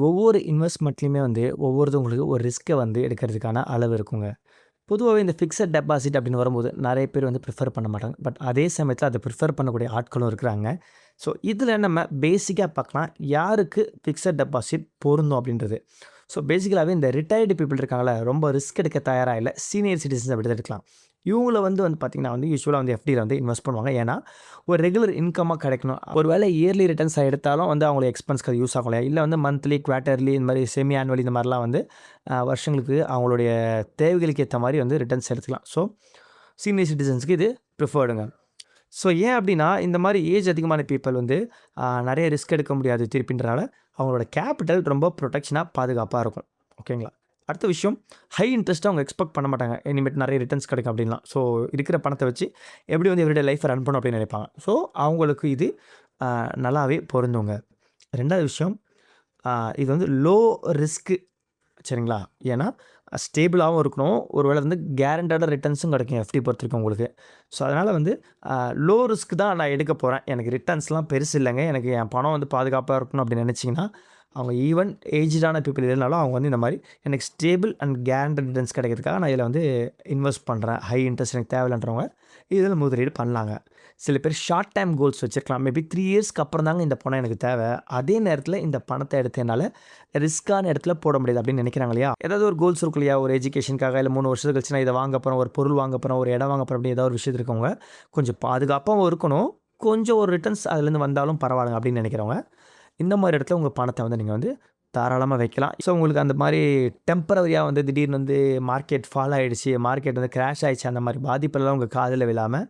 ஒவ்வொரு இன்வெஸ்ட்மெண்ட்லயுமே வந்து ஒவ்வொருத்தவங்களுக்கு ஒரு ரிஸ்க்க வந்து எடுக்கிறதுக்கான அளவு இருக்குங்க. பொதுவாவே இந்த ஃபிக்ஸட் டெபாசிட் அப்படின்னு வரும்போது நெறைய பேர் வந்து ப்ரிஃபர் பண்ண மாட்டாங்க. பட் அதே சமயத்தில அத ப்ரிஃபர் பண்ணக்கூடிய ஆட்களும் இருக்கிறாங்க. இதில நம்ம பேசிக்கா பார்க்கலாம். யாருக்கு ஃபிக்ஸட் டெபாசிட் பொருந்தும் அப்படின்றது. பேசிக்கலாவே இந்த ரிட்டயர்டு பீப்பிள் இருக்காங்கல்ல, ரொம்ப ரிஸ்க் எடுக்க தயாரா இல்ல. சீனியர் சிட்டிசன்ஸ் அப்படி தான் எடுக்கலாம். இவங்கள வந்து பார்த்தீங்கன்னா வந்து யூசுவலா வந்து எஃப்டில வந்து இன்வெஸ்ட் பண்ணுவாங்க. ஏன்னா, ஒரு ரெகுலர் இன்கம்மா கிடைக்கணும். ஒரு வேளை இயர்லி ரிட்டர்ன்ஸ் எடுத்தாலும் வந்து அவங்களுக்கு எக்ஸ்பென்ஸ்க்கு அது யூஸ் ஆகும் இல்லையா? இல்ல வந்து மந்த்லி, குவார்ட்டர்லி இந்த மாரி செமி ஆனுவலி இந்த மாரிலாம் வந்து வருஷங்களுக்கு அவங்களுடைய தேவைகளுக்கு ஏத்த மாரி வந்து ரிட்டர்ன்ஸ் எடுத்துக்கலாம். சீனியர் சிட்டிசன்ஸ்க்கு இது ப்ரிஃபர்டுங்க. ஏன் அப்டின்னா, இந்த மாரி ஏஜ் அதிகமான பீப்பிள் வந்து நெறைய ரிஸ்க் எடுக்க முடியாது திருப்பின்றனால, அவங்களோட கேப்பிட்டல் ரொம்ப புரொடெக்ஷனா பாதுகாப்பா இருக்கும். ஓகேங்களா? அடுத்த விஷயம், ஹை இன்ட்ரெஸ்ட்ட அவங்க எக்ஸ்பெக்ட் பண்ண மாட்டாங்க. இனிமேட்டு நெறைய ரிட்டர்ன்ஸ் கிடைக்கும் அப்டின்லாம். இருக்கிற பணத்த வச்சு எப்படி வந்து எவ்ரிடே லைஃப்ப ரன் பண்ணணும் அப்டின்னு நெனைப்பாங்க. அவங்களுக்கு இது அ நல்லாவே பொருந்துங்க. 2வது விஷயம், இது வந்து லோ ரிஸ்க் சரிங்களா? ஏன்னா, ஸ்டேபிளாவும் இருக்கணும். ஒரு வேள வந்து கேரண்டட் ரிட்டர்ன்ஸும் கிடைக்கும் எஃப்டி பொறுத்தவரைக்கும் உங்களுக்கு. அதனால வந்து லோ ரிஸ்க் தான் நான் எடுக்க போறேன். எனக்கு ரிட்டர்ன்ஸ்லாம் பெருசு இல்லங்க. எனக்கு என் பணம் வந்து பாதுகாப்பா இருக்கணும் அப்படின்னு நினைச்சீங்கன்னா, அவங்க ஈவன் ஏஜ்டான பீப்பிள் இல்லனாலும் அவங்க வந்து இந்த மாரி எனக்கு ஸ்டேபிள் அண்ட் கேரண்டட் ரிட்டர்ன்ஸ் கிடைக்கிறதுக்காக நான் இதில வந்து இன்வெஸ்ட் பண்றேன். ஹை இன்ட்ரெஸ்ட் எனக்கு தேவையில்லன்றவங்க இதில முதலீடு பண்ணலாங்க. சில பேர் ஷார்ட் டைம் கோல்ஸ் வச்சிருக்கலாம். மேபி 3 இயர்ஸ்க்கு அப்புறம் தாங்க இந்த பணம் எனக்கு தேவை. அதே நேரத்தில இந்த பணத்த எடுத்து என்னால ரிஸ்க்கான இடத்துல போட முடியாது அப்படின்னு நினைக்கிறாங்க இல்லையா? ஏதாவது ஒரு கோல்ஸ் இருக்கும் இல்லையா? ஒரு எஜுகேஷனுக்காக இல்ல 3 வருஷத்துக்கு கழிச்சு நான் இத வாங்க போறேன், ஒரு பொருள் வாங்க போறேன், ஒரு இடம் வாங்க போறேன் அப்படின்னு ஏதாவது ஒரு விஷயத்துல இருக்கவங்க, கொஞ்சம் பாதுகாப்பாவும் இருக்கணும். கொஞ்சம் ஒரு ரிட்டர்ன்ஸ் அதுலேருந்து வந்தாலும் பரவாயில்லங்க அப்படின்னு நினைக்கிறவங்க, இந்த மாரி இடத்துல உங்க பணத்த வந்து நீங்க வந்து தாராளமா வைக்கலாம். உங்களுக்கு அந்த மாரி டெம்பரரியா வந்து திடீர்னு வந்து மார்க்கெட் ஃபால் ஆயிடுச்சு, மார்க்கெட் வந்து கிராஷ் ஆயிடுச்சு அந்த மாரி பாதிப்பெல்லாம் உங்க காதுல விழாம,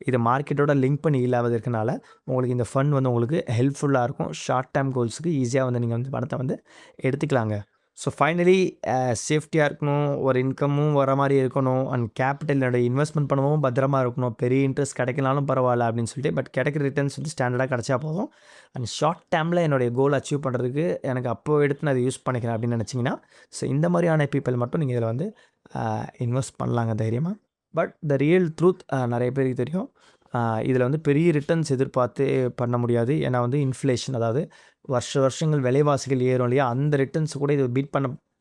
இத மார்க்கெட்டோட லிங்க் பண்ணி இல்லாம இருக்கனால, உங்களுக்கு இந்த ஃபண்ட் வந்து உங்களுக்கு ஹெல்ப்ஃபுல்லா இருக்கும். ஷார்ட் டெர்ம் கோல்ஸ்க்கு ஈஸியா வந்து நீங்க வந்து பணத்த வந்து எடுத்துக்கலாங்க. ஃபைனலி சேஃப்டியா இருக்கணும். ஒரு இன்கமும் வர மாரி இருக்கணும். அண்ட் கேப்பிட்டல் என்னோட இன்வெஸ்ட்மென்ட் பண்ணவும் பத்திரமா இருக்கணும். பெரிய இன்ட்ரெஸ்ட் கிடைக்கலனாலும் பரவால்ல அப்படின்னு சொல்லிட்டு, பட் கிடைக்கிற ரிட்டர்ன்ஸ் வந்து ஸ்டாண்டர்டா கிடைச்சா போதும். அண்ட் ஷார்ட் டேர்ம்ல என்னுடைய கோல் அச்சீவ் பண்ணுறதுக்கு எனக்கு அப்போ எடுத்து நான் இத யூஸ் பண்ணிக்கிறேன் அப்படின்னு நினச்சிங்கன்னா, இந்த மாரியான பீப்பிள் மட்டும் நீங்க இதில வந்து இன்வெஸ்ட் பண்ணலாங்க தைரியமா. பட் த ரியல் ட்ரூத் நெறைய பேருக்கு தெரியும். இதில வந்து பெரிய ரிட்டர்ன்ஸ் எதிர்பார்த்து பண்ண முடியாது. ஏன்னா வந்து இன்ஃப்ளேஷன் அதாவது வருஷங்கள் விலைவாசிகள் ஏறும் இல்லையா? அந்த ரிட்டர்ன்ஸ் கூட இது பீட்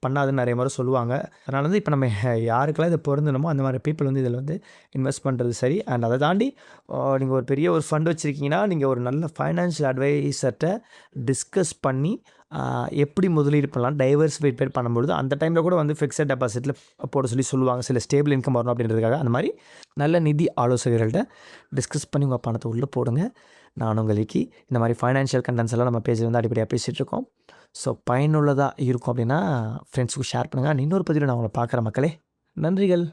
பண்ணாதுன்னு நெறைய முறை சொல்லுவாங்க. அதனால வந்து இப்ப நம்ம யாருக்கெல்லாம் இது பொருந்தணுமோ அந்த மாரி பீப்பிள் வந்து இதில வந்து இன்வெஸ்ட் பண்றது சரி. அண்ட் அத தாண்டி நீங்க ஒரு பெரிய ஒரு ஃபண்ட் வச்சிருக்கீங்கன்னா, நீங்க ஒரு நல்ல ஃபைனான்ஷியல் அட்வைசர்ட்ட டிஸ்கஸ் பண்ணி எப்படி முதலீடு பண்ணலாம், டைவர்சிஃபைட் பண்ணும்பொழுது அந்த டைம்ல கூட வந்து ஃபிக்ஸட் டெபாசிட்ல போட சொல்லுவாங்க. சில ஸ்டேபிள் இன்கம் வரணும் அப்படின்றதுக்காக. அந்த மாரி நல்ல நிதி ஆலோசகர்கள்ட்ட டிஸ்கஸ் பண்ணி உங்க பணத்த உள்ள போடுங்க. நான் உங்க லிக்கி. இந்த மாரி ஃபைனான்ஷியல் கன்டென்ட்ஸ் எல்லாம் நம்ம பேஜ்ல வந்து அடிப்படையா பேசிட்டுருக்கோம். பயனுள்ளதா இருக்கும் அப்படின்னா, ஃப்ரெண்ட்ஸுக்கு ஷேர் பண்ணுங்க. இன்னொரு பதிவுல நான் உங்கள பார்க்குறேன் மக்களே. நன்றிகள்.